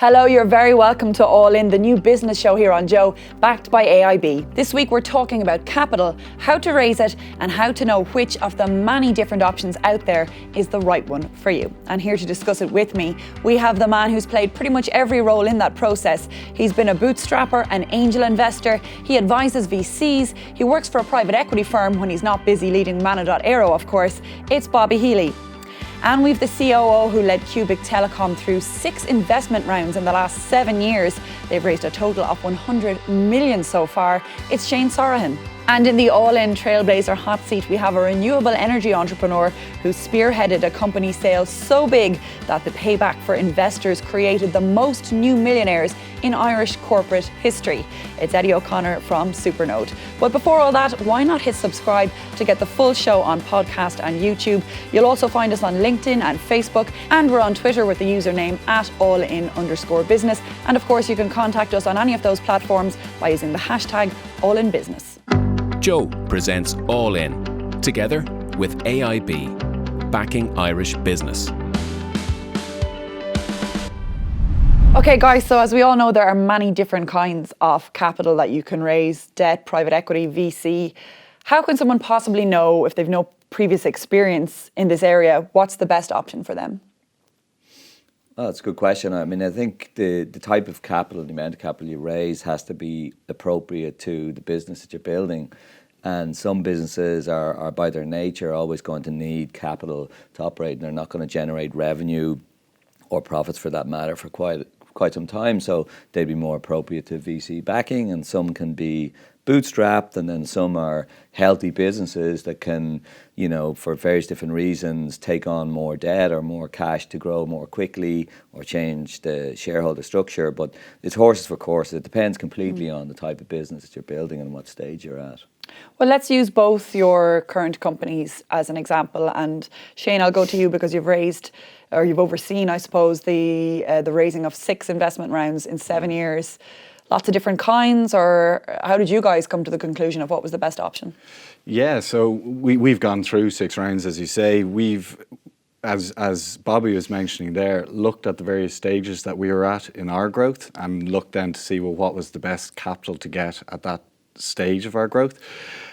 Hello, you're very welcome to All In, the new business show here on Joe, backed by AIB. This week we're talking about capital, how to raise it, and how to know which of the many different options out there is the right one for you. And here to discuss it with me, we have the man who's played pretty much every role in that process. He's been a bootstrapper, an angel investor, he advises VCs, he works for a private equity firm when he's not busy leading Manna.Aero, of course. It's Bobby Healy. And we've the COO who led Cubic Telecom through 6 investment rounds in the last 7 years. They've raised a total of 100 million so far. It's Sorohan. And in the all-in Trailblazer hot seat, we have a renewable energy entrepreneur who spearheaded a company sale so big that the payback for investors created the most new millionaires in Irish corporate history. It's Eddie O'Connor from SuperNode. But before all that, why not hit subscribe to get the full show on podcast and YouTube? You'll also find us on LinkedIn and Facebook, and we're on Twitter with the username @allin_business. And of course, you can contact us on any of those platforms by using the hashtag AllinBusiness. Joe presents All In, together with AIB, backing Irish business. Okay guys, so as we all know, there are many different kinds of capital that you can raise: debt, private equity, VC. How can someone possibly know, if they've no previous experience in this area, what's the best option for them? Oh, that's a good question. I mean, I think the type of capital, the amount of capital you raise has to be appropriate to the business that you're building. And some businesses are by their nature always going to need capital to operate, and they're not going to generate revenue or profits for that matter for quite some time. So they'd be more appropriate to VC backing, and some can be bootstrapped, and then some are healthy businesses that can, you know, for various different reasons, take on more debt or more cash to grow more quickly or change the shareholder structure. But it's horses for courses. It depends completely on the type of business that you're building and what stage you're at. Well, let's use both your current companies as an example. And Shane, I'll go to you because you've raised, or you've overseen, I suppose, the raising of 6 investment rounds in 7 years. Lots of different kinds, or how did you guys come to the conclusion of what was the best option? Yeah, so we've gone through 6 rounds, as you say. We've, as Bobby was mentioning there, looked at the various stages that we were at in our growth and looked then to see, well, what was the best capital to get at that stage of our growth.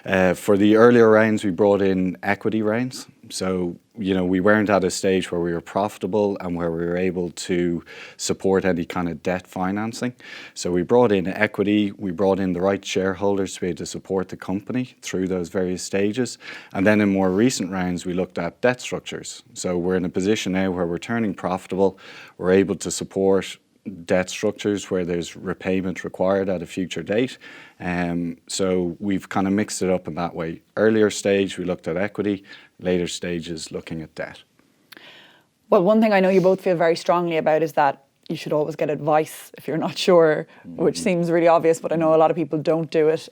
For the earlier rounds, we brought in equity rounds. So, you know, we weren't at a stage where we were profitable and where we were able to support any kind of debt financing. So we brought in equity, we brought in the right shareholders to be able to support the company through those various stages. And then in more recent rounds, we looked at debt structures. So we're in a position now where we're turning profitable, we're able to support debt structures where there's repayment required at a future date. So we've kind of mixed it up in that way. Earlier stage, we looked at equity, later stages looking at debt. Well, one thing I know you both feel very strongly about is that you should always get advice if you're not sure, which seems really obvious, but I know a lot of people don't do it.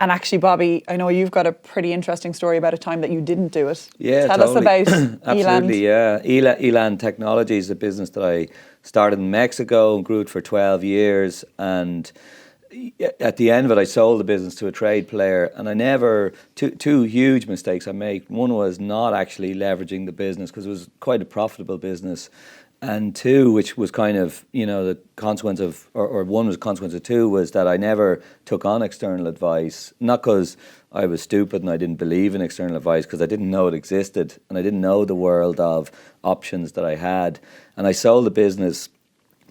And actually, Bobby, I know you've got a pretty interesting story about a time that you didn't do it. Yeah, Tell totally. us about Absolutely, Eland. yeah. Eland Technology is a business that I started in Mexico and grew it for 12 years. And at the end of it, I sold the business to a trade player. And I never, two huge mistakes I made. One was not actually leveraging the business because it was quite a profitable business. And 2, which was kind of, you know, the consequence of, or 1 was a consequence of 2, was that I never took on external advice, not because I was stupid and I didn't believe in external advice, because I didn't know it existed and I didn't know the world of options that I had. And I sold the business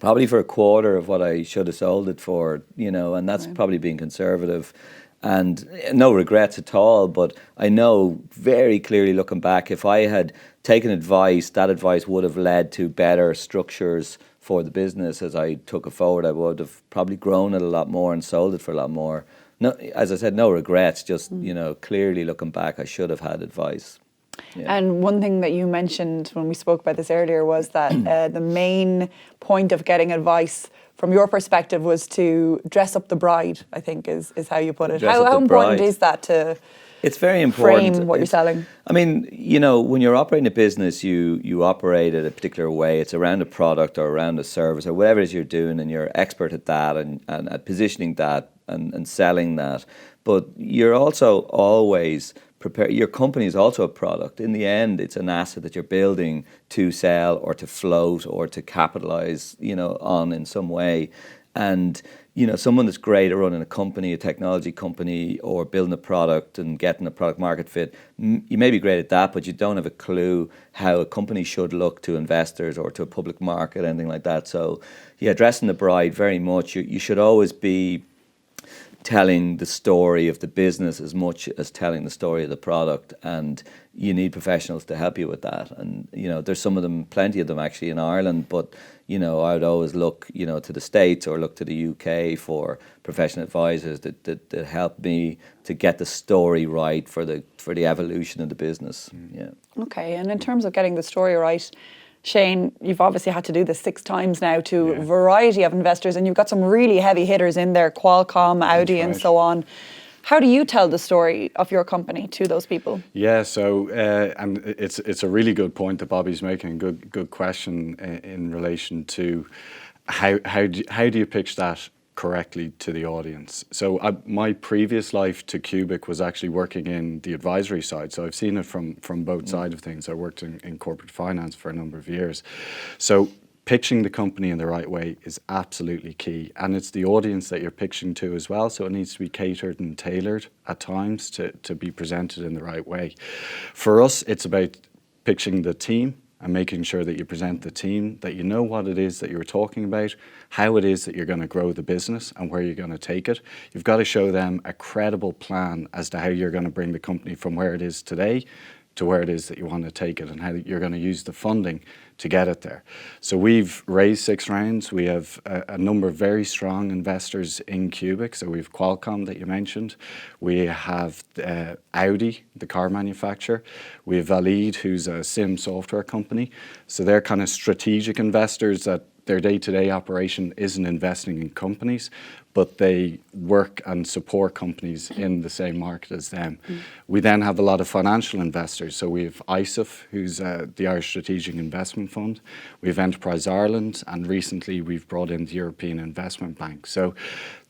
probably for a quarter of what I should have sold it for, you know, and that's probably being conservative. And no regrets at all, but I know very clearly looking back, if I had taken advice, that advice would have led to better structures for the business as I took it forward. I would have probably grown it a lot more and sold it for a lot more. No, as I said, no regrets, just, you know, clearly looking back, I should have had advice. Yeah. And one thing that you mentioned when we spoke about this earlier was that the main point of getting advice from your perspective was to dress up the bride, I think is how you put it. How important is that to It's very important. frame what you're selling? I mean, you know, when you're operating a business, you operate it a particular way. It's around a product or around a service or whatever it is you're doing, and you're expert at that and at positioning that and selling that. But you're also always prepare. Your company is also a product. In the end, it's an asset that you're building to sell or to float or to capitalize, on in some way. And someone that's great at running a company, a technology company, or building a product and getting a product market fit, you may be great at that, but you don't have a clue how a company should look to investors or to a public market, anything like that. So, dressing the bride very much. You should always be telling the story of the business as much as telling the story of the product, and you need professionals to help you with that. And there's plenty of them actually in Ireland, but I would always look to the States or look to the UK for professional advisors that help me to get the story right for the evolution of the business. Okay, and in terms of getting the story right, Shane, you've obviously had to do this 6 times now to a variety of investors, and you've got some really heavy hitters in there, Qualcomm, Audi, and so on. How do you tell the story of your company to those people? Yeah, so and it's a really good point that Bobby's making. Good question in relation to how do you pitch that correctly to the audience. So my previous life to Cubic was actually working in the advisory side. So I've seen it from both sides of things. I worked in corporate finance for a number of years. So pitching the company in the right way is absolutely key. And it's the audience that you're pitching to as well. So it needs to be catered and tailored at times to be presented in the right way. For us, it's about pitching the team and making sure that you present the team, that you know what it is that you're talking about, how it is that you're going to grow the business and where you're going to take it. You've got to show them a credible plan as to how you're going to bring the company from where it is today to where it is that you want to take it and how you're going to use the funding to get it there. So we've raised 6 rounds. We have a number of very strong investors in Cubic. So we have Qualcomm that you mentioned. We have Audi, the car manufacturer. We have Valid, who's a sim software company. So they're kind of strategic investors that their day-to-day operation isn't investing in companies, but they work and support companies in the same market as them. We then have a lot of financial investors. So we have ISIF, who's the Irish Strategic Investment Fund. We have Enterprise Ireland, and recently we've brought in the European Investment Bank. So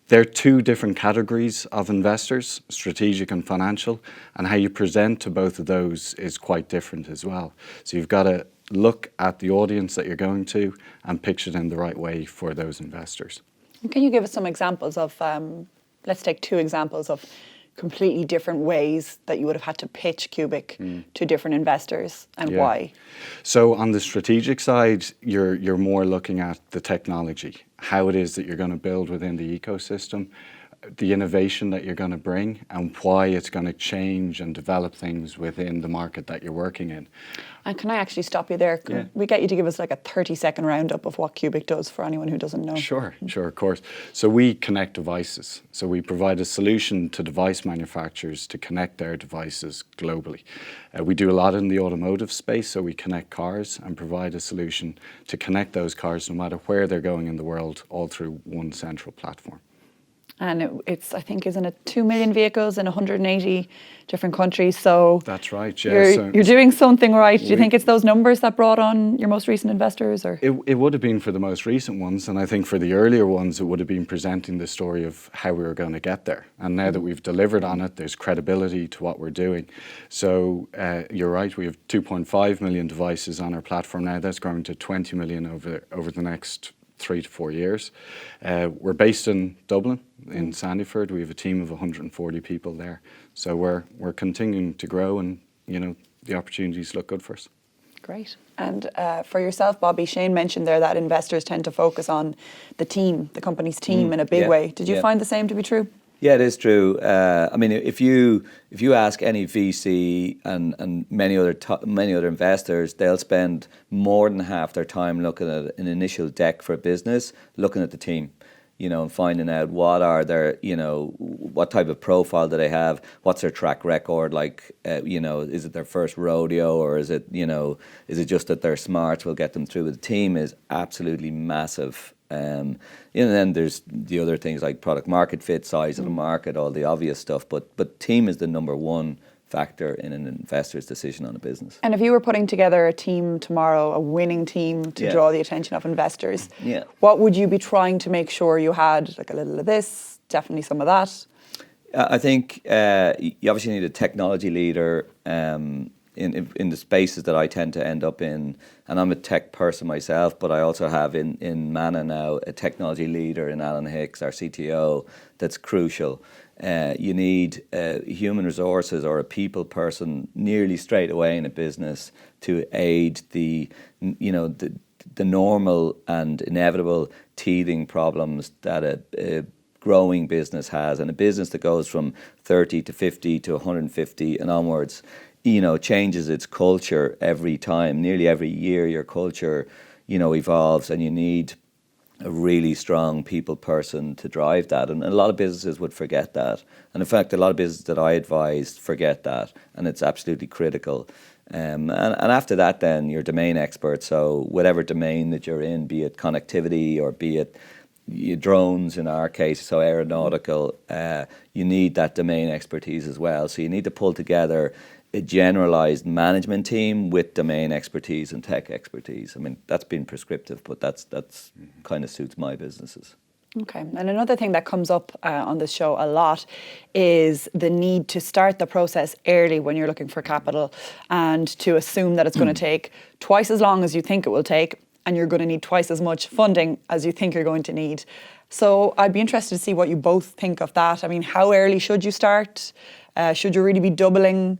there are 2 different categories of investors, strategic and financial, and how you present to both of those is quite different as well. So you've got to look at the audience that you're going to and pitch it in the right way for those investors. Can you give us some examples of, let's take 2 examples of completely different ways that you would have had to pitch Cubic to different investors and why? So on the strategic side, you're more looking at the technology, how it is that you're going to build within the ecosystem, the innovation that you're going to bring and why it's going to change and develop things within the market that you're working in. And can I actually stop you there? Can we get you to give us like a 30-second roundup of what Cubic does for anyone who doesn't know? Sure, of course. So we connect devices. So we provide a solution to device manufacturers to connect their devices globally. We do a lot in the automotive space, so we connect cars and provide a solution to connect those cars no matter where they're going in the world, all through one central platform. And it's, I think, isn't it 2 million vehicles in 180 different countries? So that's right. Yeah, you're doing something right. Do you think it's those numbers that brought on your most recent investors, or? It would have been for the most recent ones, and I think for the earlier ones, it would have been presenting the story of how we were going to get there. And now that we've delivered on it, there's credibility to what we're doing. So you're right. We have 2.5 million devices on our platform now. That's growing to 20 million over the next 3 to 4 years. We're based in Dublin, in Sandyford. We have a team of 140 people there. So we're continuing to grow, and the opportunities look good for us. Great. And for yourself, Bobby, Shane mentioned there that investors tend to focus on the team, the company's team in a big way. Did you find the same to be true? Yeah, it is true. I mean, if you ask any VC and many other investors, they'll spend more than half their time looking at an initial deck for a business, looking at the team, and finding out what are their, what type of profile do they have, what's their track record like, is it their first rodeo, or is it just that their smarts will get them through? The team is absolutely massive. And then there's the other things like product market fit, size of the market, all the obvious stuff. But team is the number one factor in an investor's decision on a business. And if you were putting together a team tomorrow, a winning team to draw the attention of investors, what would you be trying to make sure you had? Like a little of this, definitely some of that? I think you obviously need a technology leader in the spaces that I tend to end up in. And I'm a tech person myself, but I also have in Manna now a technology leader in Alan Hicks, our CTO, that's crucial. You need human resources or a people person nearly straight away in a business to aid the normal and inevitable teething problems that a growing business has, and a business that goes from 30 to 50 to 150 and onwards, changes its culture every time. Nearly every year your culture, evolves, and you need a really strong people person to drive that. And a lot of businesses would forget that. And in fact, a lot of businesses that I advised forget that, and it's absolutely critical. And after that, then you're domain expert. So whatever domain that you're in, be it connectivity or be it drones in our case, so aeronautical, you need that domain expertise as well. So you need to pull together a generalized management team with domain expertise and tech expertise. I mean, that's been prescriptive, but that's kind of suits my businesses. Okay, and another thing that comes up on this show a lot is the need to start the process early when you're looking for capital, and to assume that it's going to take twice as long as you think it will take, and you're going to need twice as much funding as you think you're going to need. So I'd be interested to see what you both think of that. I mean, how early should you start? Should you really be doubling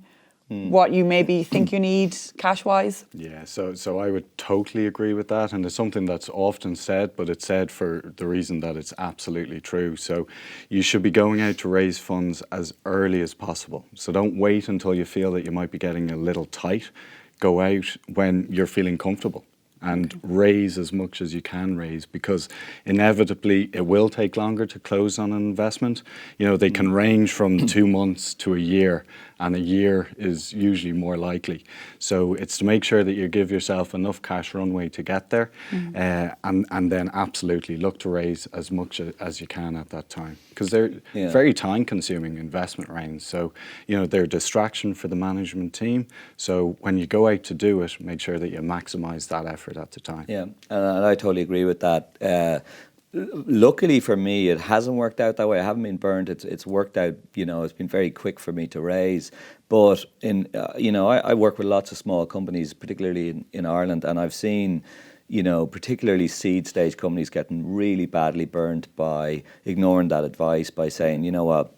what you maybe think you need cash-wise? Yeah, so I would totally agree with that, and it's something that's often said, but it's said for the reason that it's absolutely true. So you should be going out to raise funds as early as possible. So don't wait until you feel that you might be getting a little tight. Go out when you're feeling comfortable and raise as much as you can raise, because inevitably it will take longer to close on an investment. They can range from 2 months to a year, and a year is usually more likely. So it's to make sure that you give yourself enough cash runway to get there, and then absolutely look to raise as much as you can at that time, because they're very time-consuming investment rounds. So they're a distraction for the management team. So when you go out to do it, make sure that you maximize that effort at the time. Yeah, and I totally agree with that. Luckily for me, it hasn't worked out that way. I haven't been burned. It's worked out. It's been very quick for me to raise. But I work with lots of small companies, particularly in Ireland, and I've seen, particularly seed stage companies getting really badly burnt by ignoring that advice, by saying, you know what,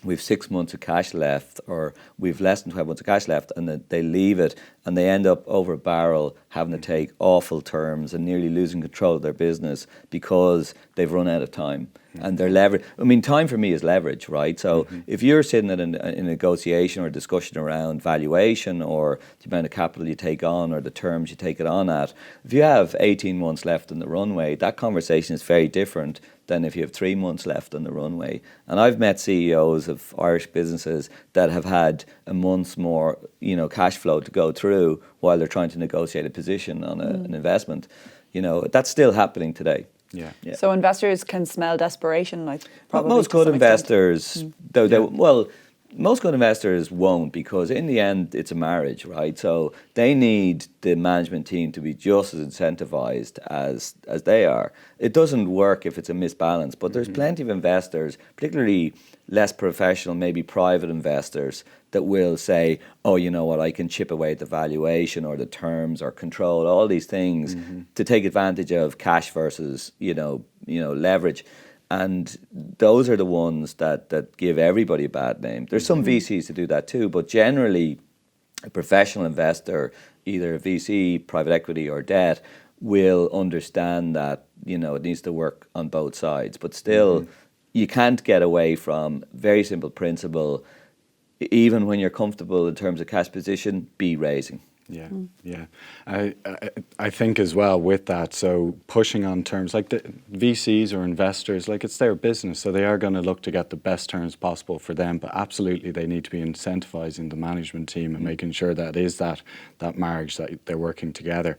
we've 6 months of cash left, or we've less than 12 months of cash left, and they leave it, and they end up over a barrel having to take awful terms and nearly losing control of their business because they've run out of time. And their leverage, time for me is leverage, right? So if you're sitting in a negotiation or a discussion around valuation or the amount of capital you take on or the terms you take it on at, if you have 18 months left in the runway, that conversation is very different than if you have 3 months left on the runway. And I've met CEOs of Irish businesses that have had a month's more, cash flow to go through while they're trying to negotiate a position on an investment. That's still happening today. Yeah. So investors can smell desperation, probably. Most good investors, most good investors won't, because in the end it's a marriage, right? So they need the management team to be just as incentivized as they are. It doesn't work if it's a misbalance, but there's plenty of investors, particularly less professional, maybe private investors, that will say, oh, you know what, I can chip away at the valuation or the terms or control, all these things to take advantage of cash versus, leverage. And those are the ones that give everybody a bad name. There's some VCs to do that too, but generally a professional investor, either a VC, private equity or debt, will understand that, it needs to work on both sides. But still, you can't get away from very simple principle. Even when you're comfortable in terms of cash position, be raising. Yeah. I think as well with that, so pushing on terms like the VCs or investors, it's their business, so they are going to look to get the best terms possible for them, but absolutely they need to be incentivizing the management team and making sure that is that marriage, that they're working together.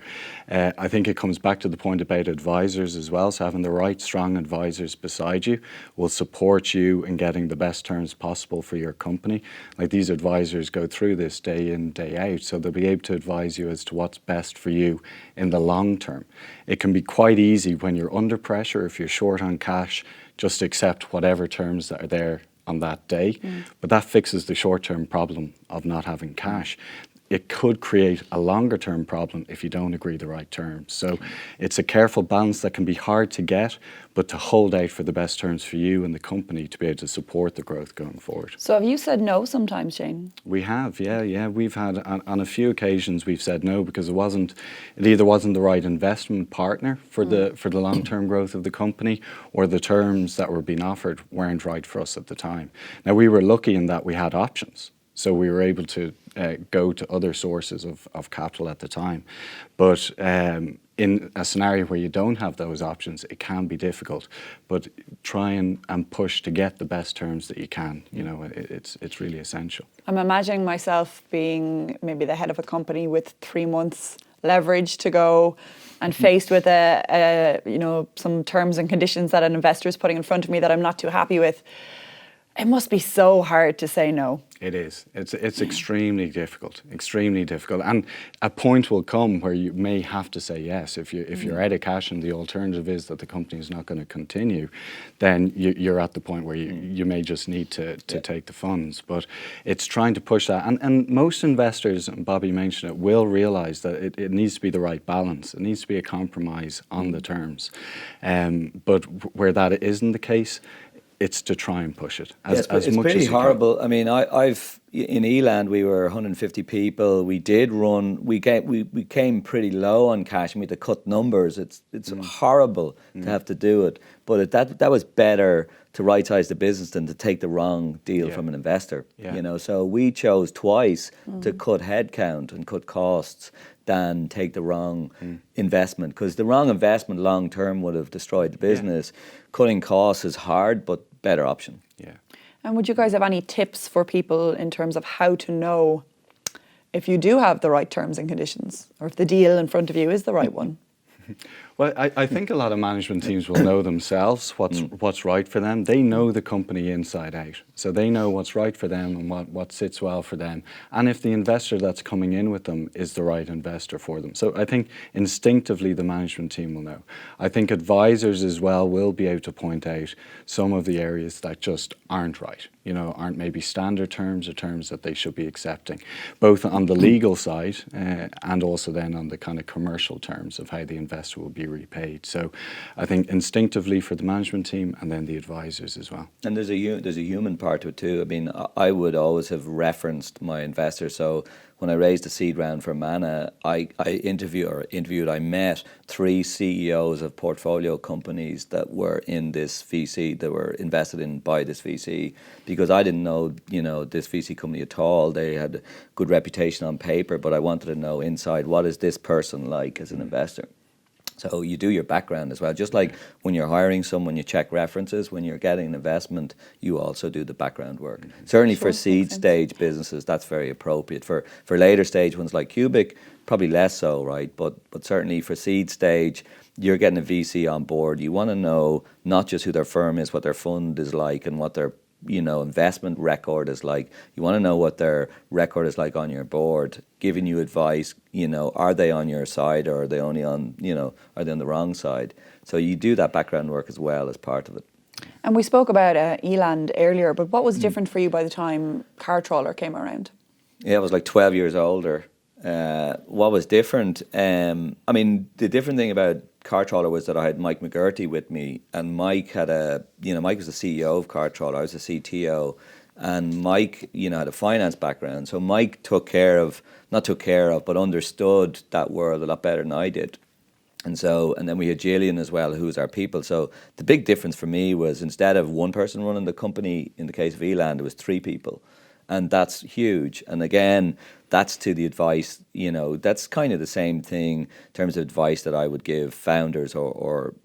I think it comes back to the point about advisors as well, so having the right strong advisors beside you will support you in getting the best terms possible for your company. These advisors go through this day in, day out, so they'll be able to advise you as to what's best for you in the long term. It can be quite easy when you're under pressure, if you're short on cash, just accept whatever terms that are there on that day, but that fixes the short-term problem of not having cash. It could create a longer term problem if you don't agree the right terms. So it's a careful balance that can be hard to get, but to hold out for the best terms for you and the company to be able to support the growth going forward. So have you said no sometimes, Shane? We have, yeah. We've had, on a few occasions, we've said no because it either wasn't the right investment partner for the long-term growth of the company, or the terms that were being offered weren't right for us at the time. Now, we were lucky in that we had options. So we were able to go to other sources of capital at the time. But in a scenario where you don't have those options, it can be difficult. But try and push to get the best terms that you can. You know, it's really essential. I'm imagining myself being maybe the head of a company with 3 months leverage to go and faced with some terms and conditions that an investor is putting in front of me that I'm not too happy with. It must be so hard to say no. It is. It's extremely difficult, and a point will come where you may have to say yes. If you're out of cash and the alternative is that the company is not going to continue, then you're at the point where you may just need to take the funds. But it's trying to push that, and most investors, and Bobby mentioned it, will realise that it needs to be the right balance. It needs to be a compromise on the terms, but where that isn't the case, it's to try and push it as much as you can. It's pretty horrible. I mean, I've in Eland we were 150 people. We came pretty low on cash, and we had to cut numbers. It's horrible to have to do it, but that was better to right-size the business than to take the wrong deal from an investor. You know, so we chose twice to cut headcount and cut costs than take the wrong investment, because the wrong investment long term would have destroyed the business. Cutting costs is hard, but better option. Yeah. And would you guys have any tips for people in terms of how to know if you do have the right terms and conditions, or if the deal in front of you is the right one? Well, I think a lot of management teams will know themselves what's right for them. They know the company inside out. So they know what's right for them and what sits well for them. And if the investor that's coming in with them is the right investor for them. So I think instinctively the management team will know. I think advisors as well will be able to point out some of the areas that just aren't right, you know, aren't maybe standard terms or terms that they should be accepting, both on the legal side and also then on the kind of commercial terms of how the investor will be repaid. So I think instinctively for the management team, and then the advisors as well. And there's a human part to it too. I mean, I would always have referenced my investor. So when I raised a seed round for Manna, I met 3 CEOs of portfolio companies that were in this VC, that were invested in by this VC, because I didn't know, you know, this VC company at all. They had a good reputation on paper, but I wanted to know inside, what is this person like as an investor? So you do your background as well. Just like when you're hiring someone, you check references. When you're getting an investment, you also do the background work. Certainly for seed stage businesses, that's very appropriate. For later stage ones like Cubic, probably less so, right? But certainly for seed stage, you're getting a VC on board. You want to know not just who their firm is, what their fund is like, and what their investment record is like. You want to know what their record is like on your board, giving you advice. Are they on your side, or are they only on, are they on the wrong side? So you do that background work as well as part of it. And we spoke about Eland earlier, but what was different for you by the time Car Trawler came around? Yeah, I was like 12 years older. What was different? I mean, the different thing about Car Trawler was that I had Mike McGurty with me, and Mike had Mike was the CEO of Car Trawler, I was the CTO, and Mike, had a finance background. So Mike but understood that world a lot better than I did. And then we had Gillian as well, who was our people. So the big difference for me was, instead of one person running the company, in the case of Eland, it was 3 people. And that's huge. And again, that's to the advice, that's kind of the same thing in terms of advice that I would give founders or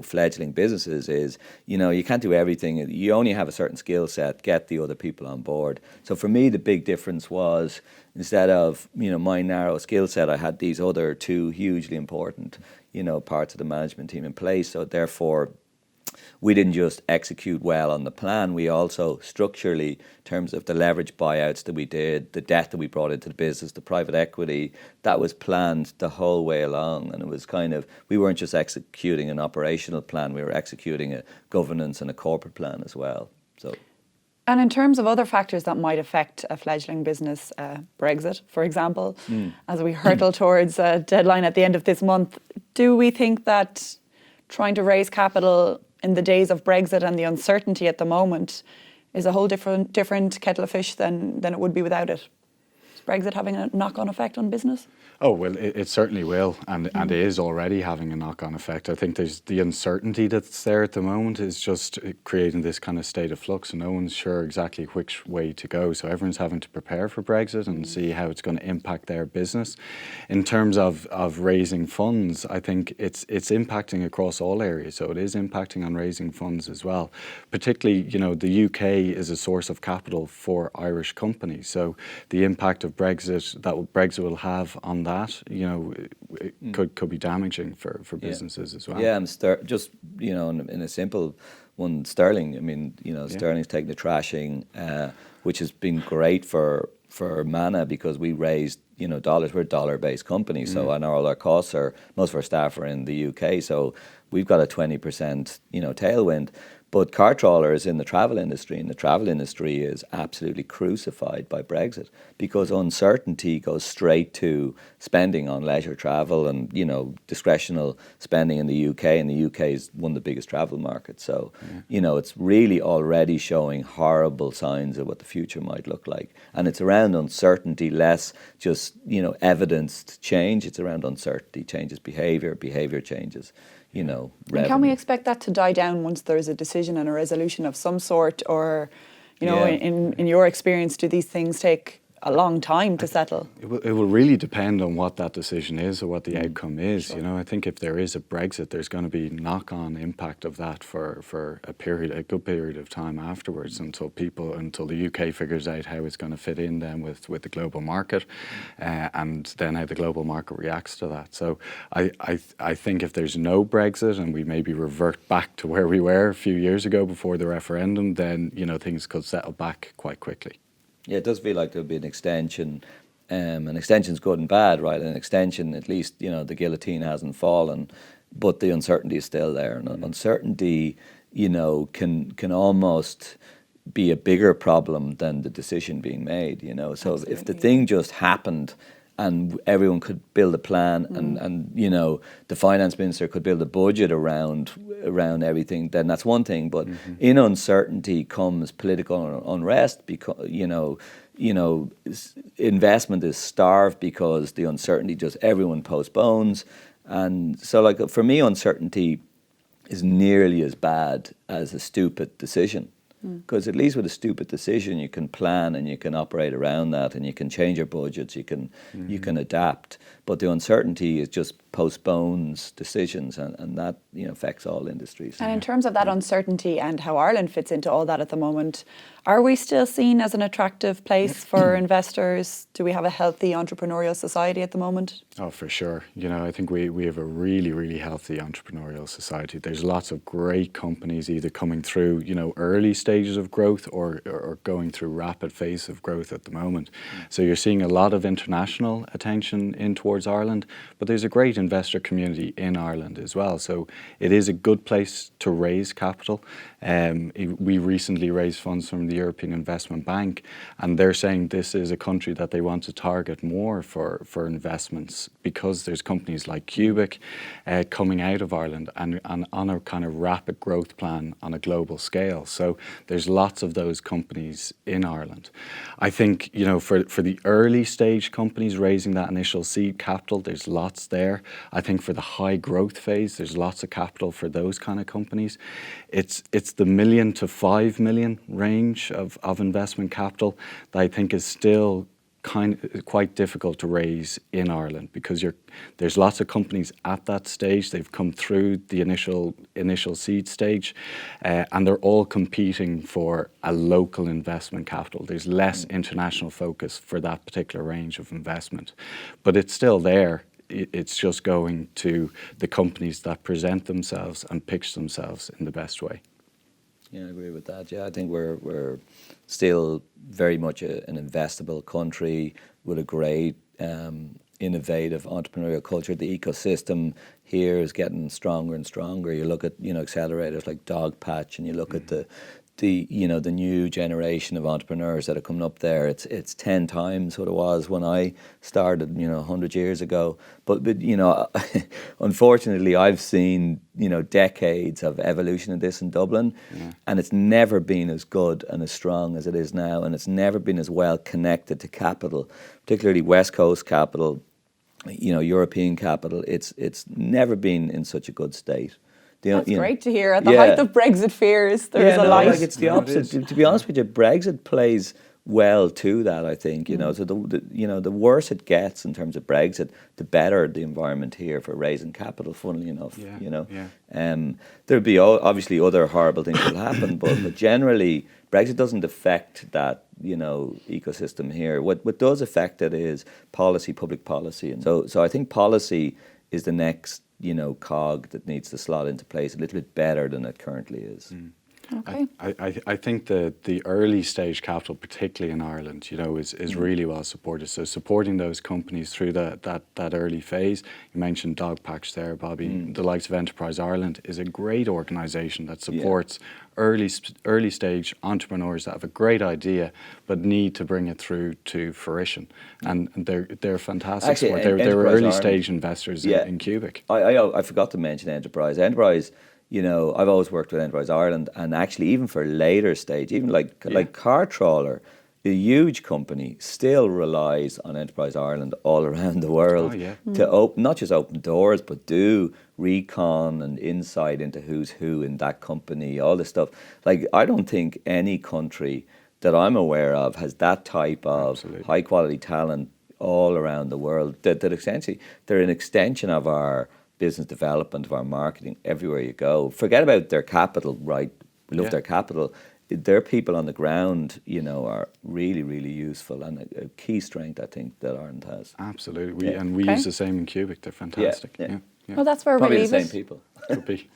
fledgling businesses is, you can't do everything. You only have a certain skill set, get the other people on board. So for me, the big difference was, instead of, my narrow skill set, I had these other 2 hugely important, parts of the management team in place. So therefore, we didn't just execute well on the plan, we also structurally, in terms of the leverage buyouts that we did, the debt that we brought into the business, the private equity, that was planned the whole way along. And it was we weren't just executing an operational plan, we were executing a governance and a corporate plan as well. So. And in terms of other factors that might affect a fledgling business, Brexit, for example, as we hurtle towards a deadline at the end of this month, do we think that trying to raise capital in the days of Brexit and the uncertainty at the moment is a whole different kettle of fish than it would be without it? Is Brexit having a knock-on effect on business? Oh, well, it certainly will, and it is already having a knock-on effect. I think there's the uncertainty that's there at the moment is just creating this kind of state of flux, and no one's sure exactly which way to go. So everyone's having to prepare for Brexit and see how it's going to impact their business. In terms of raising funds, I think it's impacting across all areas. So it is impacting on raising funds as well. Particularly, the UK is a source of capital for Irish companies. So the impact of Brexit that Brexit will have on that, it could be damaging for businesses as well. Yeah, and just in a simple one, sterling. I mean, sterling's taking the trashing, which has been great for Manna because we raised dollars. We're a dollar-based company, so and all our costs most of our staff are in the UK, so we've got a 20% tailwind. But car trawler is in the travel industry, and the travel industry is absolutely crucified by Brexit because uncertainty goes straight to spending on leisure travel and, discretional spending in the UK, and the UK is one of the biggest travel markets. So, it's really already showing horrible signs of what the future might look like. And it's around uncertainty, less just, evidenced change. It's around uncertainty, changes behaviour changes. And can we expect that to die down once there's a decision and a resolution of some sort, or, in your experience, do these things take a long time to settle? It will really depend on what that decision is or what the outcome is. Sure. I think if there is a Brexit, there's going to be knock-on impact of that for a good period of time afterwards until the UK figures out how it's going to fit in then with the global market, and then how the global market reacts to that. So I think if there's no Brexit and we maybe revert back to where we were a few years ago before the referendum, then things could settle back quite quickly. Yeah, it does feel like there'll be an extension. An extension's good and bad, right? An extension, at least, the guillotine hasn't fallen, but the uncertainty is still there. And uncertainty, can almost be a bigger problem than the decision being made, So Absolutely. If the thing just happened and everyone could build a plan and the finance minister could build a budget around everything, then that's one thing. But in uncertainty comes political unrest because investment is starved because the uncertainty just everyone postpones. And so for me, uncertainty is nearly as bad as a stupid decision. Because at least with a stupid decision, you can plan and you can operate around that, and you can change your budgets, you can adapt. But the uncertainty is just postpones decisions, and that affects all industries. And in terms of that uncertainty and how Ireland fits into all that at the moment, are we still seen as an attractive place for investors? Do we have a healthy entrepreneurial society at the moment? Oh, for sure. I think we have a really, really healthy entrepreneurial society. There's lots of great companies either coming through, early stages of growth or going through rapid phase of growth at the moment. So you're seeing a lot of international attention in towards Ireland, but there's a great investor community in Ireland as well. So it is a good place to raise capital. We recently raised funds from the European Investment Bank, and they're saying this is a country that they want to target more for investments because there's companies like Cubic coming out of Ireland and on a kind of rapid growth plan on a global scale. So there's lots of those companies in Ireland. I think, for the early stage companies raising that initial seed capital, there's lots there. I think for the high growth phase, there's lots of capital for those kind of companies. It's the $1 million to $5 million range of investment capital that I think is still quite difficult to raise in Ireland because there's lots of companies at that stage. They've come through the initial seed stage, and they're all competing for a local investment capital. There's less international focus for that particular range of investment, but it's still there. It's just going to the companies that present themselves and pitch themselves in the best way. Yeah, I agree with that. Yeah, I think we're still very much an investable country with a great innovative entrepreneurial culture. The ecosystem here is getting stronger and stronger. You look at accelerators like Dogpatch, and you look at the the new generation of entrepreneurs that are coming up there, it's 10 times what it was when I started 100 years ago. But unfortunately I've seen decades of evolution of this in Dublin, and it's never been as good and as strong as it is now, and it's never been as well connected to capital, particularly West Coast capital, European capital. It's never been in such a good state. That's great to hear. At the height of Brexit fears, there's a light. It's the opposite. To be honest with you, Brexit plays well to that, I think. So the worse it gets in terms of Brexit, the better the environment here for raising capital, funnily enough. There'll be obviously other horrible things will happen, but generally Brexit doesn't affect that ecosystem here. What does affect it is policy, public policy. And so I think policy is the next cog that needs to slot into place a little bit better than it currently is. Okay. I think the early stage capital, particularly in Ireland, is really well supported. So supporting those companies through that early phase. You mentioned Dogpatch there, Bobby. The likes of Enterprise Ireland is a great organisation that supports early stage entrepreneurs that have a great idea but need to bring it through to fruition. And they're fantastic. Actually, support. They were early Ireland, stage investors in Cubic. I forgot to mention Enterprise. Enterprise, I've always worked with Enterprise Ireland, and actually even for later stage, even like Car Trawler, the huge company still relies on Enterprise Ireland all around the world to not just open doors, but do recon and insight into who's who in that company, all this stuff. Like, I don't think any country that I'm aware of has that type of high quality talent all around the world, that essentially they're an extension of our business development, of our marketing, everywhere you go. Forget about their capital, right? We love their capital. Their people on the ground, are really, really useful, and a key strength, I think, that Ireland has. Absolutely. We use the same in Cubic. They're fantastic. Yeah. Well, that's where Probably we'll leave the same people. Could be.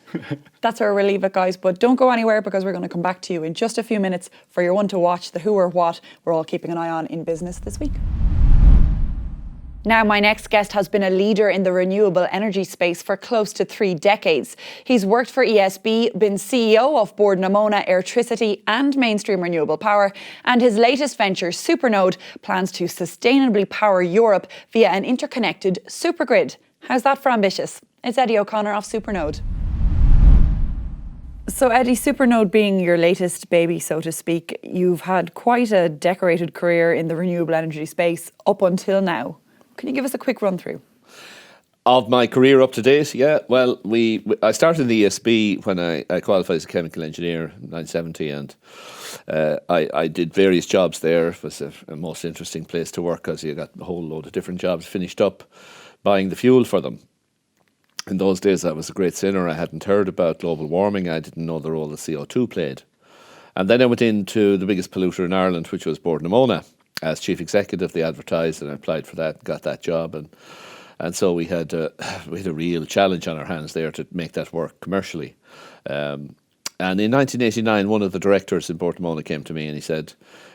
That's where we'll leave it, guys. But don't go anywhere, because we're going to come back to you in just a few minutes for your one to watch, the who or what we're all keeping an eye on in business this week. Now, my next guest has been a leader in the renewable energy space for close to 3 decades. He's worked for ESB, been CEO of Manna.Aero and Mainstream Renewable Power, and his latest venture, SuperNode, plans to sustainably power Europe via an interconnected supergrid. How's that for ambitious? It's Eddie O'Connor of SuperNode. So Eddie, SuperNode being your latest baby, so to speak, you've had quite a decorated career in the renewable energy space up until now. Can you give us a quick run through? Of my career up to date, yeah. Well, I started in the ESB when I qualified as a chemical engineer in 1970, and I did various jobs there. It was a most interesting place to work, because you got a whole load of different jobs finished up buying the fuel for them. In those days, I was a great sinner. I hadn't heard about global warming. I didn't know the role that CO2 played. And then I went into the biggest polluter in Ireland, which was Manna. As chief executive, they advertised, and I applied for that, got that job, and so we had a real challenge on our hands there to make that work commercially. And in 1989, one of the directors in Manna came to me and he said,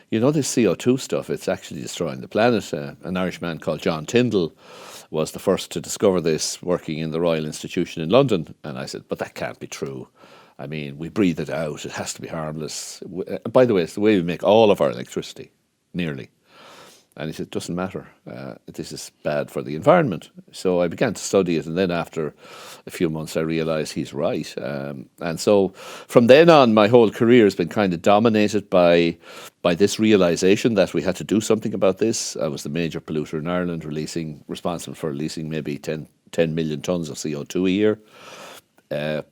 this CO2 stuff, it's actually destroying the planet. An Irishman called John Tyndall was the first to discover this, working in the Royal Institution in London. And I said, but that can't be true. I mean, we breathe it out. It has to be harmless. By the way, it's the way we make all of our electricity. Nearly. And he said, it doesn't matter. This is bad for the environment. So I began to study it, and then after a few months I realised he's right. And so from then on, my whole career has been kind of dominated by this realisation that we had to do something about this. I was the major polluter in Ireland, responsible for releasing maybe 10 million tonnes of CO2 a year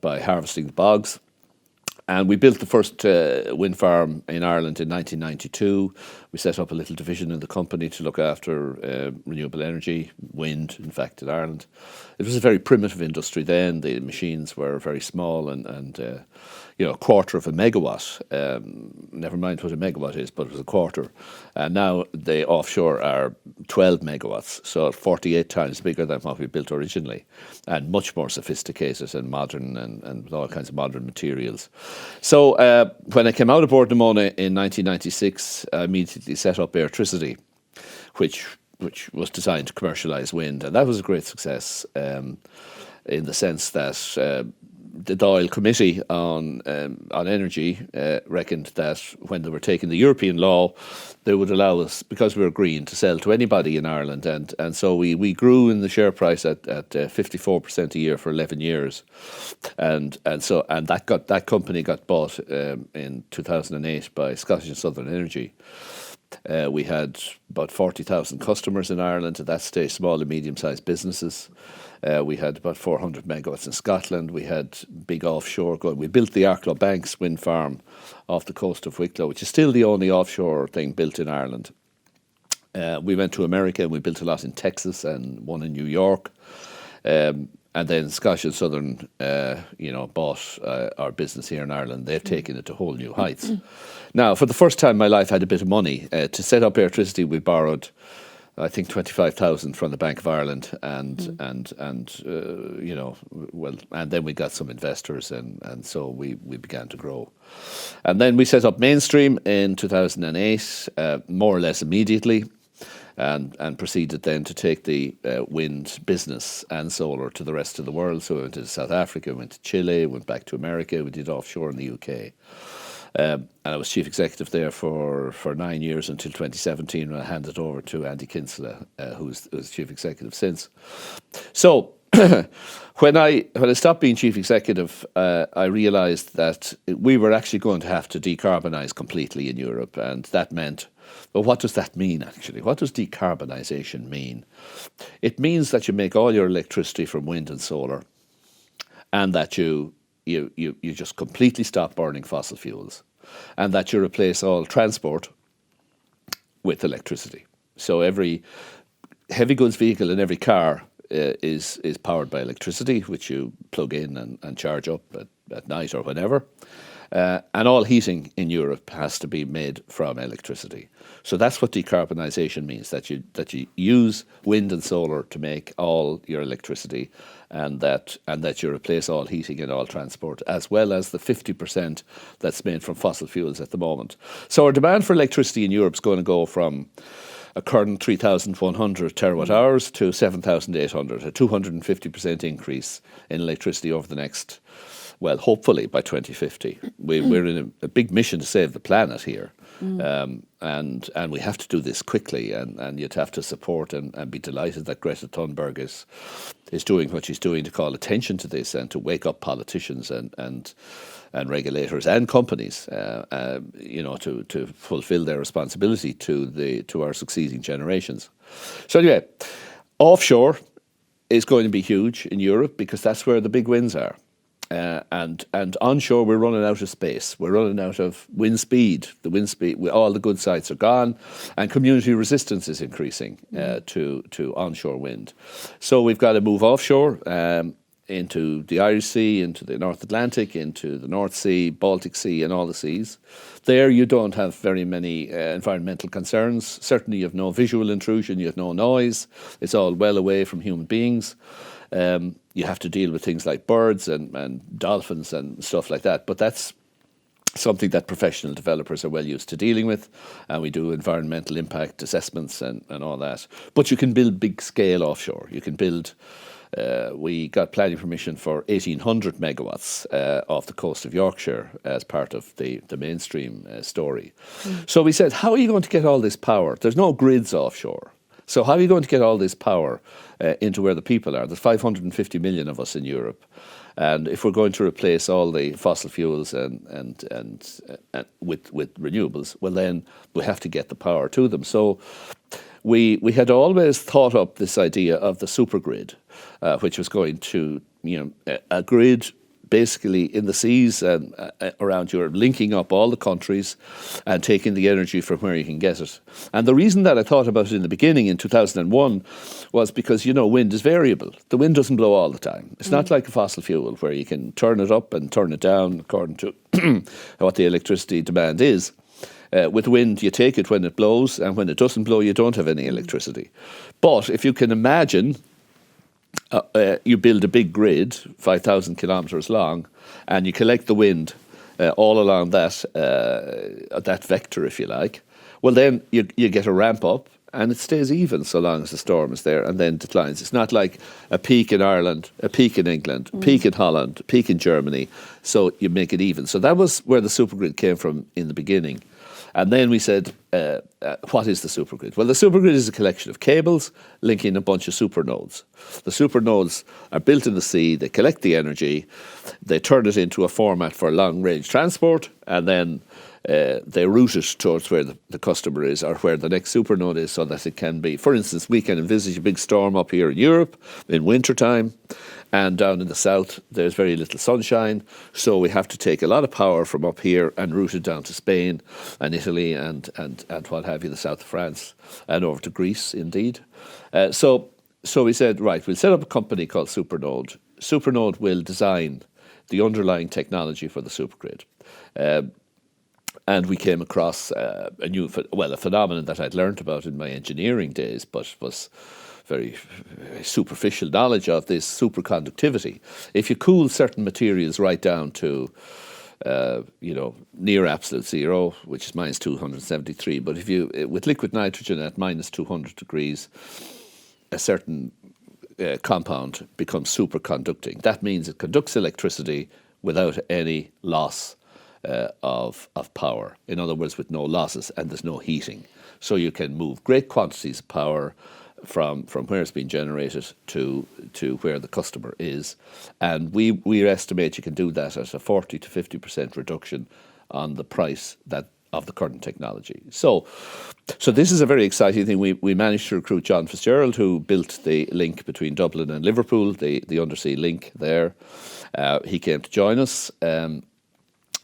by harvesting the bogs. And we built the first wind farm in Ireland in 1992. We set up a little division in the company to look after renewable energy, wind, in fact, in Ireland. It was a very primitive industry then. The machines were very small and a quarter of a megawatt. Never mind what a megawatt is, but it was a quarter. And now the offshore are 12 megawatts, so 48 times bigger than what we built originally, and much more sophisticated and modern and with all kinds of modern materials. So when I came out of Manna in 1996, I immediately set up Airtricity, which was designed to commercialise wind, and that was a great success in the sense that the Dáil Committee on Energy reckoned that when they were taking the European law, they would allow us, because we were green, to sell to anybody in Ireland. And so we grew in the share price at 54% a year for 11 years. And that company got bought in 2008 by Scottish and Southern Energy. We had about 40,000 customers in Ireland at that stage, small and medium-sized businesses. We had about 400 megawatts in Scotland. We had big offshore going. We built the Arklow Banks wind farm off the coast of Wicklow, which is still the only offshore thing built in Ireland. We went to America and we built a lot in Texas and one in New York. And then Scottish and Southern, bought our business here in Ireland. They've taken it to whole new heights. Now, for the first time in my life, I had a bit of money. To set up electricity, we borrowed, I think, 25,000 from the Bank of Ireland, and then we got some investors, and so we began to grow. And then we set up Mainstream in 2008, more or less immediately. And proceeded then to take the wind business and solar to the rest of the world. So we went to South Africa, went to Chile, went back to America, we did offshore in the UK. And I was chief executive there for 9 years until 2017, when I handed over to Andy Kinsella, who's chief executive since. So when I stopped being chief executive, I realised that we were actually going to have to decarbonise completely in Europe, and that meant, well, what does that mean actually? What does decarbonisation mean? It means that you make all your electricity from wind and solar, and that you just completely stop burning fossil fuels, and that you replace all transport with electricity. So every heavy goods vehicle in every car is powered by electricity, which you plug in and charge up at night or whenever. And all heating in Europe has to be made from electricity. So that's what decarbonisation means, that you use wind and solar to make all your electricity, and that you replace all heating and all transport, as well as the 50% that's made from fossil fuels at the moment. So our demand for electricity in Europe is going to go from a current 3,100 terawatt hours to 7,800, a 250% increase in electricity over the next, well, hopefully by 2050. We're in a big mission to save the planet here. And we have to do this quickly, and you'd have to support and be delighted that Greta Thunberg is doing what she's doing to call attention to this and to wake up politicians and regulators and companies, to fulfil their responsibility to our succeeding generations. So anyway, offshore is going to be huge in Europe because that's where the big winds are. And onshore, we're running out of space. We're running out of wind speed. The wind speed, all the good sites are gone, and community resistance is increasing to onshore wind. So we've got to move offshore into the Irish Sea, into the North Atlantic, into the North Sea, Baltic Sea, and all the seas. There, you don't have very many environmental concerns. Certainly, you have no visual intrusion. You have no noise. It's all well away from human beings. You have to deal with things like birds and dolphins and stuff like that. But that's something that professional developers are well used to dealing with. And we do environmental impact assessments and all that. But you can build big scale offshore. You can build, we got planning permission for 1,800 megawatts off the coast of Yorkshire as part of the Mainstream story. So we said, how are you going to get all this power? There's no grids offshore. So how are you going to get all this power into where the people are? There's 550 million of us in Europe. And if we're going to replace all the fossil fuels and with renewables, well, then we have to get the power to them. So we had always thought up this idea of the supergrid, which was going to, a grid basically in the seas and around Europe, linking up all the countries and taking the energy from where you can get it. And the reason that I thought about it in the beginning in 2001 was because, wind is variable. The wind doesn't blow all the time. It's not like a fossil fuel where you can turn it up and turn it down according to what the electricity demand is. With wind, you take it when it blows, and when it doesn't blow, you don't have any electricity. But if you can imagine, you build a big grid, 5,000 kilometres long, and you collect the wind all along that vector, if you like. Well, then you get a ramp up, and it stays even so long as the storm is there and then declines. It's not like a peak in Ireland, a peak in England, a peak in Holland, a peak in Germany, so you make it even. So that was where the supergrid came from in the beginning. And then we said, what is the supergrid? Well, the supergrid is a collection of cables linking a bunch of supernodes. The supernodes are built in the sea, they collect the energy, they turn it into a format for long-range transport, and then they route it towards where the customer is or where the next supernode is, so that it can be, for instance, we can envisage a big storm up here in Europe in wintertime, and down in the south there's very little sunshine, so we have to take a lot of power from up here and route it down to Spain and Italy and what have you, the south of France, and over to Greece indeed. So we said, right, we'll set up a company called SuperNode. SuperNode will design the underlying technology for the supergrid. And we came across a phenomenon that I'd learned about in my engineering days, but was very superficial knowledge of, this superconductivity. If you cool certain materials right down to, near absolute zero, which is minus 273, but if you, with liquid nitrogen at minus 200 degrees, a certain compound becomes superconducting. That means it conducts electricity without any loss of power. In other words, with no losses, and there's no heating. So you can move great quantities of power from where it's been generated to where the customer is. And we estimate you can do that at a 40 to 50% reduction on the price of the current technology. So this is a very exciting thing. We managed to recruit John Fitzgerald, who built the link between Dublin and Liverpool, the undersea link there. He came to join us.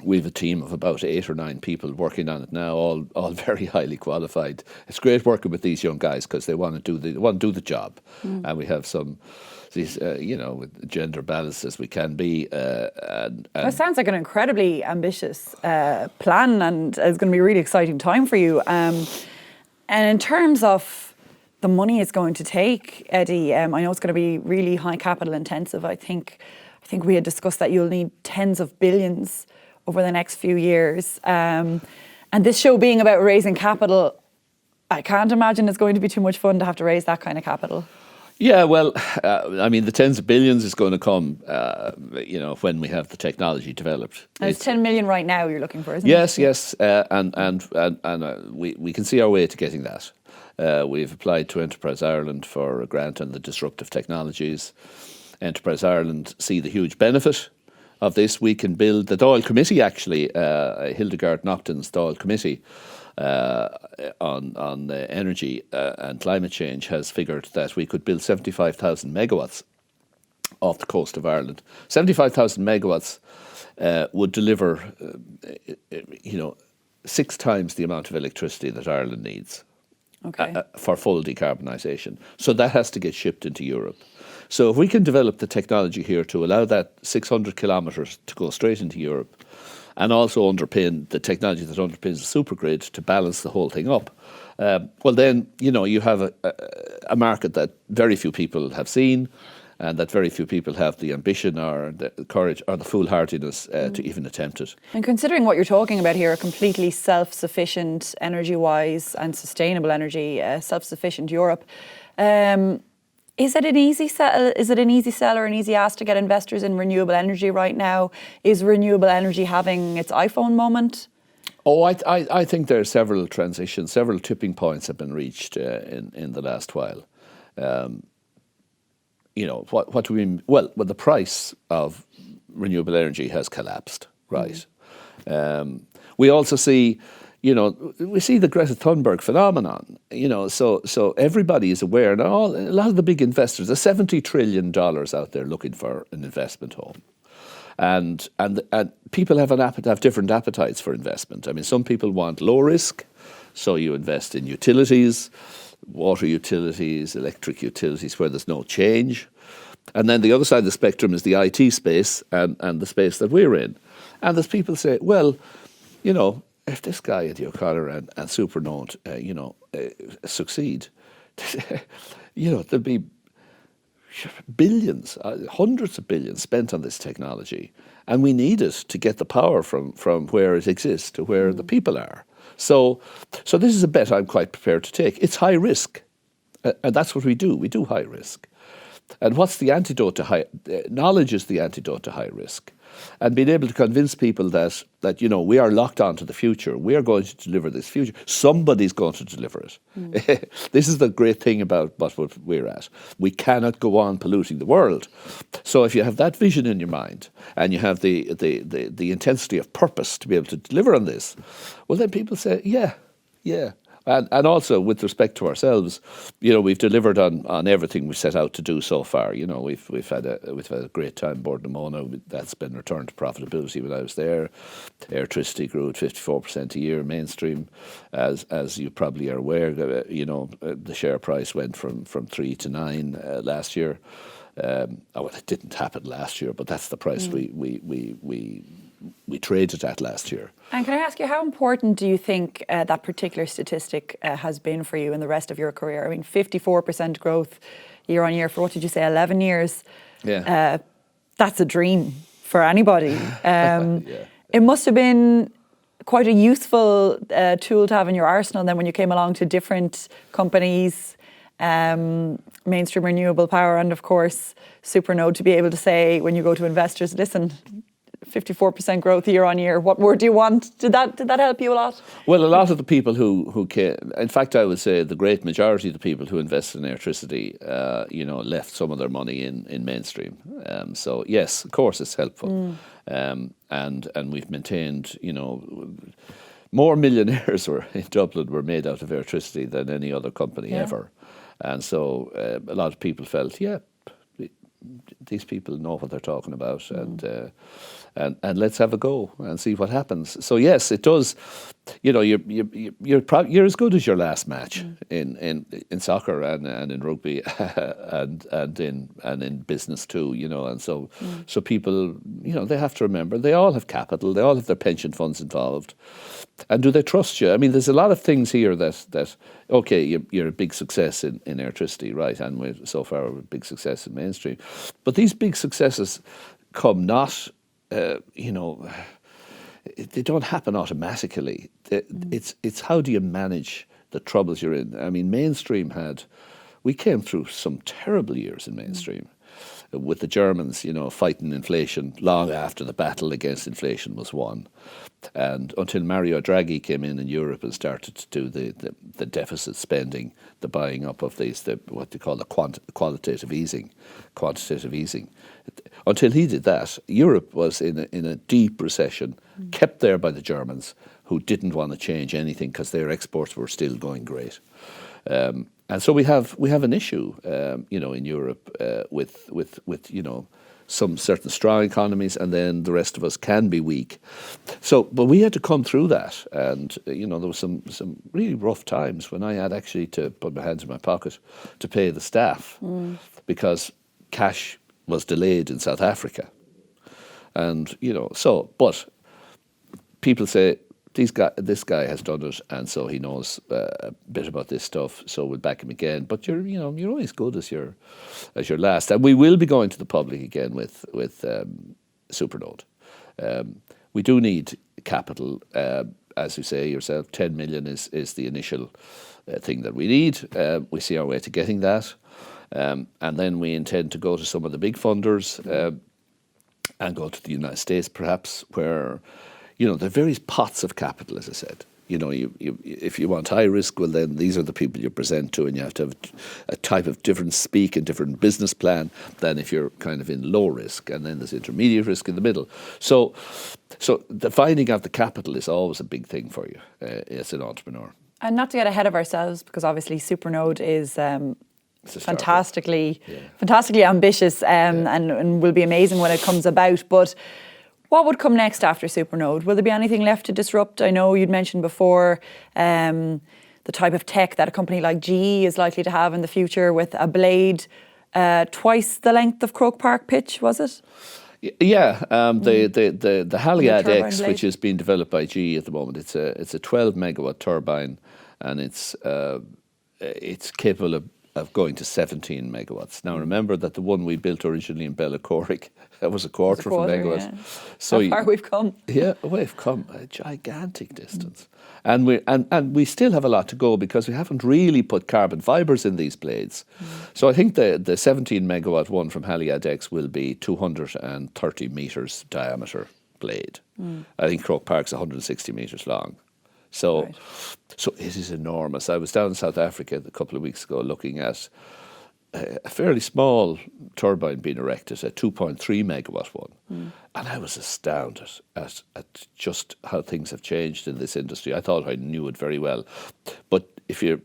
We have a team of about 8 or 9 people working on it now, all very highly qualified. It's great working with these young guys because they want to do the job, and we have some these with gender balanced as we can be. That sounds like an incredibly ambitious plan, and it's going to be a really exciting time for you. And in terms of the money it's going to take, Eddie, I know it's going to be really high capital intensive. I think we had discussed that you'll need tens of billions over the next few years. And this show being about raising capital, I can't imagine it's going to be too much fun to have to raise that kind of capital. Yeah, well, the tens of billions is going to come, when we have the technology developed. And it's 10 million right now you're looking for, isn't it? Yes, and we can see our way to getting that. We've applied to Enterprise Ireland for a grant on the disruptive technologies. Enterprise Ireland see the huge benefit of this. We can build, the Dáil Committee actually, Hildegard Nocton's Dáil Committee on energy and climate change has figured that we could build 75,000 megawatts off the coast of Ireland. 75,000 megawatts would deliver 6 times the amount of electricity that Ireland needs for full decarbonisation. So that has to get shipped into Europe. So if we can develop the technology here to allow that 600 kilometres to go straight into Europe, and also underpin the technology that underpins the supergrid to balance the whole thing up, well then, you have a market that very few people have seen, and that very few people have the ambition or the courage or the foolhardiness to even attempt it. And considering what you're talking about here, a completely self-sufficient energy-wise and sustainable energy, self-sufficient Europe, is it an easy sell? Is it an easy sell or an easy ask to get investors in renewable energy right now? Is renewable energy having its iPhone moment? Oh, I think there are several transitions, several tipping points have been reached in the last while. What do we mean? Well, the price of renewable energy has collapsed, right? We also see, we see the Greta Thunberg phenomenon, so everybody is aware. Now, a lot of the big investors, there's $70 trillion out there looking for an investment home. And people have different appetites for investment. I mean, some people want low risk, so you invest in utilities, water utilities, electric utilities where there's no change. And then the other side of the spectrum is the IT space and the space that we're in. And there's people say, well, if this guy at O'Connor and SuperNode, succeed, there'll be billions, hundreds of billions spent on this technology. And we need it to get the power from where it exists to where the people are. So this is a bet I'm quite prepared to take. It's high risk, and that's what we do. We do high risk. And what's the antidote to high? Knowledge is the antidote to high risk. And being able to convince people that we are locked onto the future. We are going to deliver this future. Somebody's going to deliver it. This is the great thing about what we're at. We cannot go on polluting the world. So if you have that vision in your mind and you have the intensity of purpose to be able to deliver on this, well, then people say, yeah. And also with respect to ourselves, we've delivered on everything we set out to do so far. We've had a great time aboard the Mona. That's been returned to profitability when I was there. Electricity grew at 54% a year mainstream, as you probably are aware. The share price went from 3 to 9 last year. Well, it didn't happen last year, but that's the price we traded at last year. And can I ask you, how important do you think that particular statistic has been for you in the rest of your career? I mean, 54% growth year on year for, what did you say, 11 years? Yeah. That's a dream for anybody. Yeah. It must have been quite a useful tool to have in your arsenal then when you came along to different companies, Mainstream Renewable Power, and of course SuperNode, to be able to say when you go to investors, listen, 54% growth year on year, what more do you want? Did that help you a lot? Well, a lot of the people who came, in fact, I would say the great majority of the people who invested in electricity, left some of their money in mainstream. So yes, of course, it's helpful. And we've maintained, more millionaires in Dublin were made out of electricity than any other company ever. And so a lot of people felt, these people know what they're talking about, and let's have a go and see what happens. So yes, it does. You're as good as your last match in soccer and in rugby and in business too. And so people, they have to remember they all have capital, they all have their pension funds involved, and do they trust you? I mean, there's a lot of things here that okay, you're a big success in electricity, right? And we're so far a big success in mainstream, but these big successes come not. They don't happen automatically. It's how do you manage the troubles you're in? I mean, mainstream we came through some terrible years in mainstream with the Germans, fighting inflation long after the battle against inflation was won. And until Mario Draghi came in Europe and started to do the deficit spending, the buying up of what they call the quantitative easing. Until he did that, Europe was in a deep recession, kept there by the Germans, who didn't want to change anything because their exports were still going great. And so we have an issue, in Europe with some certain strong economies, and then the rest of us can be weak. So, but we had to come through that, and there was some really rough times when I had actually to put my hands in my pocket to pay the staff because cash was delayed in South Africa, and but people say, this guy has done it, and so he knows a bit about this stuff, so we'll back him again. But you're only as good as your last. And we will be going to the public again with SuperNode. We do need capital, as you say yourself. 10 million is the initial thing that we need. We see our way to getting that, and then we intend to go to some of the big funders and go to the United States, perhaps, where. There are various pots of capital, as I said. If you want high risk, well, then these are the people you present to, and you have to have a type of different speak and different business plan than if you're kind of in low risk, and then there's intermediate risk in the middle. So the finding out the capital is always a big thing for you as an entrepreneur. And not to get ahead of ourselves, because obviously SuperNode is fantastically ambitious and will be amazing when it comes about, but. What would come next after SuperNode? Will there be anything left to disrupt? I know you'd mentioned before the type of tech that a company like GE is likely to have in the future with a blade twice the length of Croke Park pitch, was it? Yeah, the Haliad X, which is being developed by GE at the moment, it's a 12 megawatt turbine, and it's capable of going to 17 megawatts. Now remember that the one we built originally in Bellacoric, that was a quarter of a megawatt. Yeah. So How far we've come. Yeah, we've come a gigantic distance. And we still have a lot to go because we haven't really put carbon fibres in these blades. So I think the 17 megawatt one from Haliade-X will be 230 metres diameter blade. I think Croke Park's 160 metres long. So, Right. so it is enormous. I was down in South Africa a couple of weeks ago looking at a fairly small turbine being erected, a 2.3 megawatt one. And I was astounded at just how things have changed in this industry. I thought I knew it very well. But if a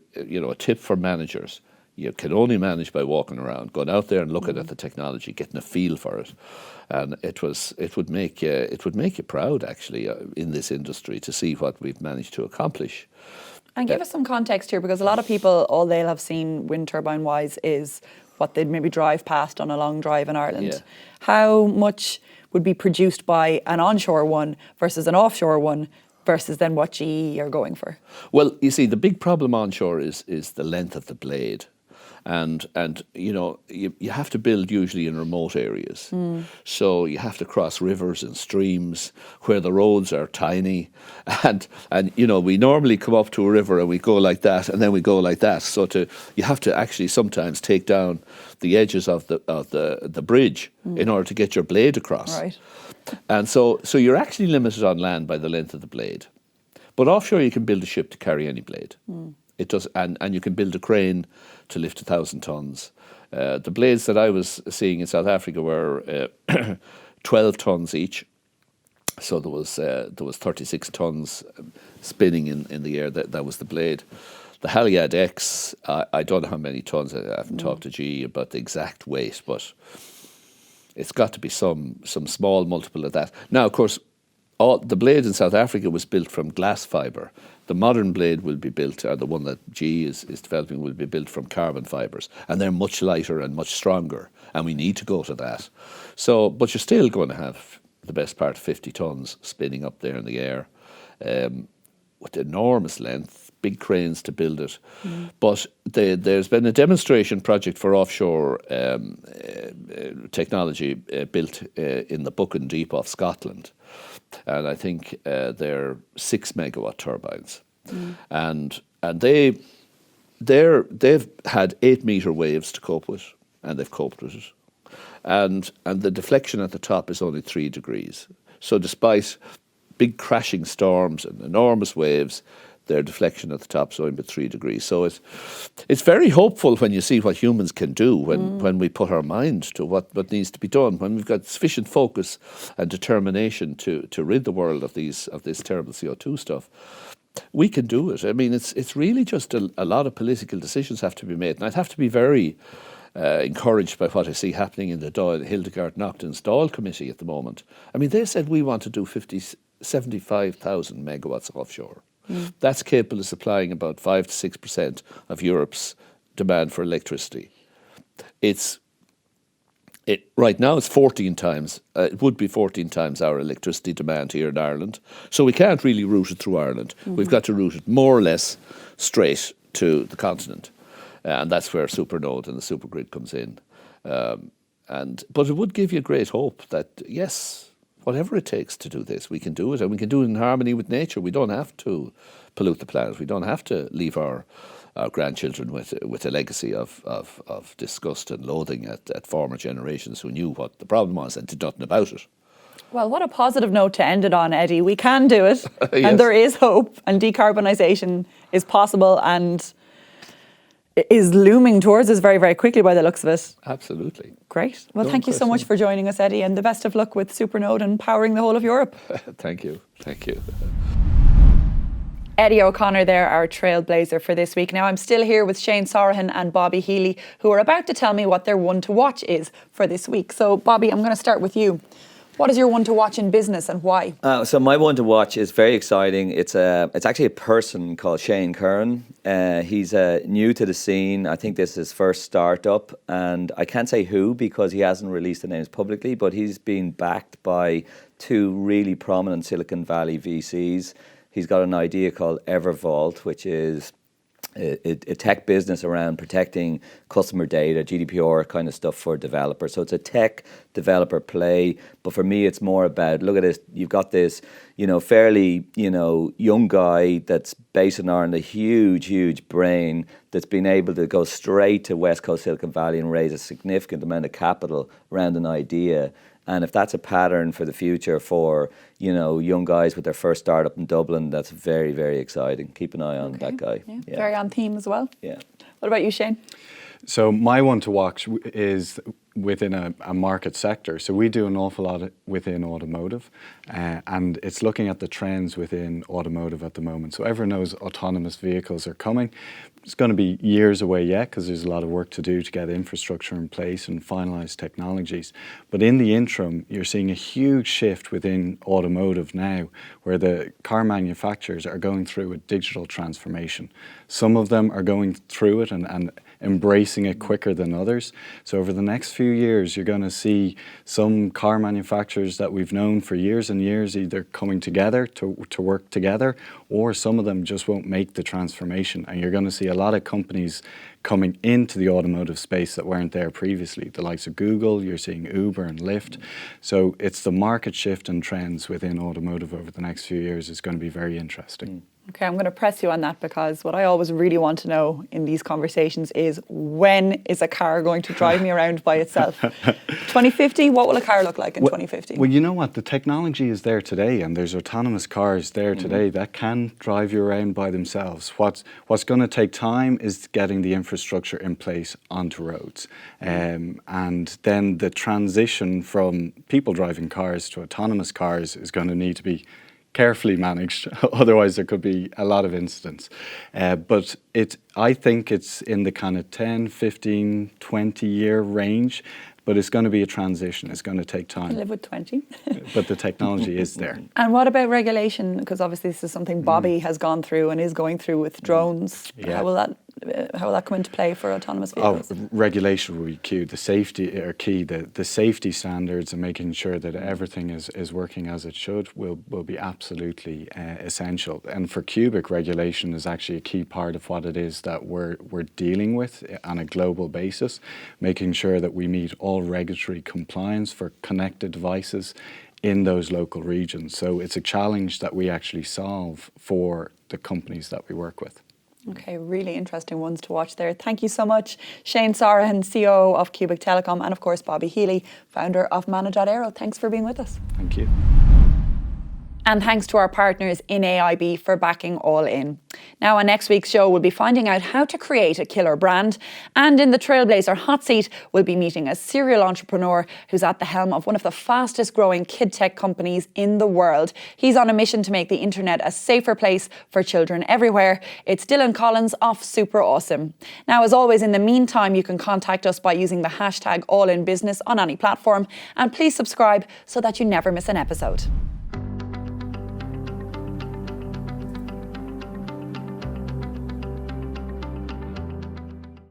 tip for managers, you can only manage by walking around, going out there and looking at the technology, getting a feel for it. And it would make you proud, actually, in this industry to see what we've managed to accomplish. And give us some context here, because a lot of people, all they'll have seen wind turbine wise is what they'd maybe drive past on a long drive in Ireland. Yeah. How much would be produced by an onshore one versus an offshore one versus then what GE are going for? Well, you see, the big problem onshore is the length of the blade. And you have to build usually in remote areas. So you have to cross rivers and streams where the roads are tiny. And we normally come up to a river and we go like that and then we go like that. So you have to actually sometimes take down the edges of the bridge in order to get your blade across. Right. And so you're actually limited on land by the length of the blade. But offshore you can build a ship to carry any blade. It does, and you can build a crane to lift 1,000 tons. The blades that I was seeing in South Africa were 12 tons each. So there was 36 tons spinning in the air. That was the blade. The Haliade-X, I don't know how many tons. I haven't talked to GE about the exact weight, but it's got to be some small multiple of that. Now, of course, the blade in South Africa was built from glass fibre. The modern blade will be built, or the one that GE is developing will be built from carbon fibres. And they're much lighter and much stronger. And we need to go to that. So, but you're still going to have the best part of 50 tons spinning up there in the air with enormous length, big cranes to build it. But there's been a demonstration project for offshore technology built in the Buchan Deep off Scotland. And I think they're 6 megawatt turbines, and they've had 8 meter waves to cope with, and they've coped with it, and the deflection at the top is only 3 degrees. So despite big crashing storms and enormous waves, their deflection at the top is only about 3 degrees. So it's very hopeful when you see what humans can do when we put our mind to what needs to be done, when we've got sufficient focus and determination to rid the world of this terrible CO2 stuff. We can do it. I mean, it's really just a lot of political decisions have to be made. And I'd have to be very encouraged by what I see happening in the Hildegard Naughton's Dáil Committee at the moment. I mean, they said we want to do 75,000 megawatts offshore. That's capable of supplying about 5 to 6% of Europe's demand for electricity. Right now it's 14 times. It would be 14 times our electricity demand here in Ireland. So we can't really route it through Ireland. We've got to route it more or less straight to the continent, and that's where SuperNode and the supergrid comes in. But it would give you great hope that yes, whatever it takes to do this, we can do it, and we can do it in harmony with nature. We don't have to pollute the planet. We don't have to leave our grandchildren with a legacy of disgust and loathing at former generations who knew what the problem was and did nothing about it. Well, what a positive note to end it on, Eddie. We can do it, Yes. and there is hope, and decarbonisation is possible and is looming towards us very, very quickly by the looks of it. Absolutely. Great. Well, No thank you so much question. for joining us, Eddie, and the best of luck with SuperNode and powering the whole of Europe. Thank you. Thank you. Eddie O'Connor there, our trailblazer for this week. Now, I'm still here with Shane Sorohan and Bobby Healy, who are about to tell me what their one to watch is for this week. So, Bobby, I'm going to start with you. What is your one to watch in business and why? So my one to watch is very exciting. It's actually a person called Shane Curran. He's new to the scene. I think this is his first startup, and I can't say who because he hasn't released the names publicly, but he's been backed by 2 really prominent Silicon Valley VCs. He's got an idea called Evervault, which is a tech business around protecting customer data, GDPR kind of stuff for developers. So it's a tech developer play, but for me it's more about, look at this, you've got this, fairly, young guy that's based in Ireland, a huge brain that's been able to go straight to West Coast Silicon Valley and raise a significant amount of capital around an idea. And if that's a pattern for the future for, young guys with their first startup in Dublin, that's very, very exciting. Keep an eye on that guy. Yeah. Very on theme as well. Yeah. What about you, Shane? So my one to watch is within a market sector. So we do an awful lot within automotive, and it's looking at the trends within automotive at the moment. So everyone knows autonomous vehicles are coming. It's going to be years away yet because there's a lot of work to do to get infrastructure in place and finalise technologies. But in the interim, you're seeing a huge shift within automotive now where the car manufacturers are going through a digital transformation. Some of them are going through it and embracing it quicker than others. So over the next few years, you're going to see some car manufacturers that we've known for years and years either coming together to work together, or some of them just won't make the transformation. And you're going to see a lot of companies coming into the automotive space that weren't there previously. The likes of Google, you're seeing Uber and Lyft. So it's the market shift and trends within automotive over the next few years is going to be very interesting. Okay, I'm going to press you on that because what I always really want to know in these conversations is, when is a car going to drive me around by itself? 2050, what will a car look like in 2050? Well, you know what? The technology is there today, and there's autonomous cars there today that can drive you around by themselves. What's going to take time is getting the infrastructure in place onto roads. And then the transition from people driving cars to autonomous cars is going to need to be carefully managed, otherwise there could be a lot of incidents. But I think it's in the kind of 10, 15, 20 year range, but it's going to be a transition. It's going to take time. I live with 20. But the technology is there. And what about regulation? Because obviously this is something Bobby has gone through and is going through with drones. Yeah. How will that come into play for autonomous vehicles? Regulation will be key. The safety are key. The safety standards and making sure that everything is working as it should will be absolutely essential. And for Cubic, regulation is actually a key part of what it is that we're dealing with on a global basis, making sure that we meet all regulatory compliance for connected devices in those local regions. So it's a challenge that we actually solve for the companies that we work with. Okay, really interesting ones to watch there. Thank you so much, Shane Sorohan, CEO of Cubic Telecom, and of course Bobby Healy, founder of Manna.Aero. Thanks for being with us. Thank you. And thanks to our partners in AIB for backing All In. Now, on next week's show, we'll be finding out how to create a killer brand. And in the Trailblazer hot seat, we'll be meeting a serial entrepreneur who's at the helm of one of the fastest growing kid tech companies in the world. He's on a mission to make the internet a safer place for children everywhere. It's Dylan Collins of Super Awesome. Now, as always, in the meantime, you can contact us by using the hashtag AllInBusiness on any platform. And please subscribe so that you never miss an episode.